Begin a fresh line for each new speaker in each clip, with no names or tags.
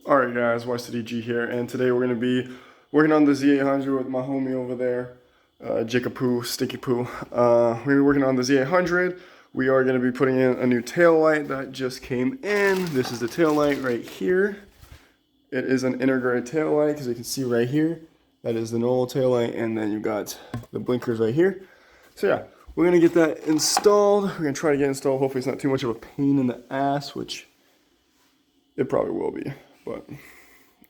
Alright guys, YCDG here, and today we're going to be working on the Z800 with my homie over there, Jacob Poo, Stinky Poo. We're working on the Z800. We are going to be putting in a new tail light that just came in. This is the tail light right here. It is an integrated tail light, because you can see right here, that is the normal tail light, and then you got the blinkers right here. So yeah, we're going to get that installed. We're going to try to get it installed. Hopefully it's not too much of a pain in the ass, which it probably will be. But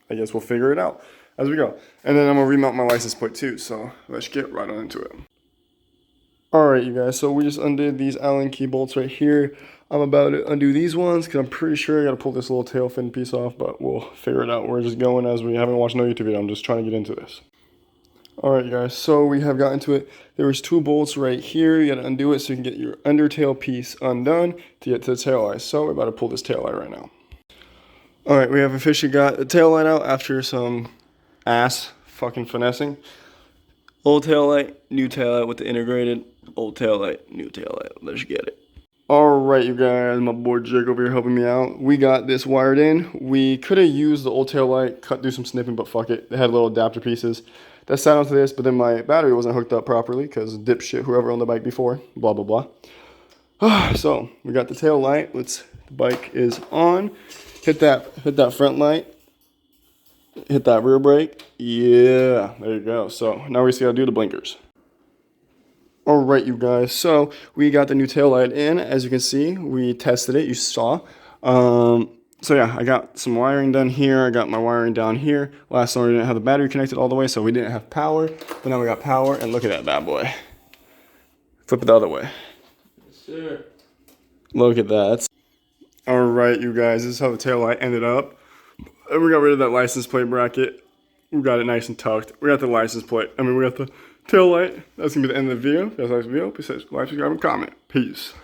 I guess we'll figure it out as we go. And then I'm going to remount my license plate too, so let's get right on into it. Alright you guys, so we just undid these Allen key bolts right here. I'm about to undo these ones because I'm pretty sure I got to pull this little tail fin piece off, but we'll figure it out. We're just going as we haven't watched no YouTube video. I'm just trying to get into this. Alright you guys, so we have gotten to it. There was two bolts right here. You got to undo it so you can get your undertail piece undone to get to the tail light. So we're about to pull this tail light right now. Alright, we have officially got the tail light out after some ass fucking finessing. Old tail light, new tail light with the integrated. Old tail light, new tail light. Let's get it. Alright, you guys, my boy Jake over here helping me out. We got this wired in. We could have used the old tail light, do some snipping, but fuck it. They had little adapter pieces that sat onto this, but then my battery wasn't hooked up properly because dipshit whoever owned the bike before, blah blah blah. So we got the tail light. The bike is on. Hit that front light. Hit that rear brake. Yeah, there you go. So now we just gotta do the blinkers. Alright you guys, so we got the new tail light in. As you can see, we tested it, you saw. So yeah, I got some wiring done here. I got my wiring down here. Last summer we didn't have the battery connected all the way, so we didn't have power. But now we got power, and look at that bad boy. Flip it the other way.
Yes, sir.
Look at that. Alright you guys, this is how the tail light ended up. And we got rid of that license plate bracket. We got it nice and tucked. We got the license plate. We got the tail light. That's going to be the end of the video. If you guys like the video, please subscribe and comment. Peace.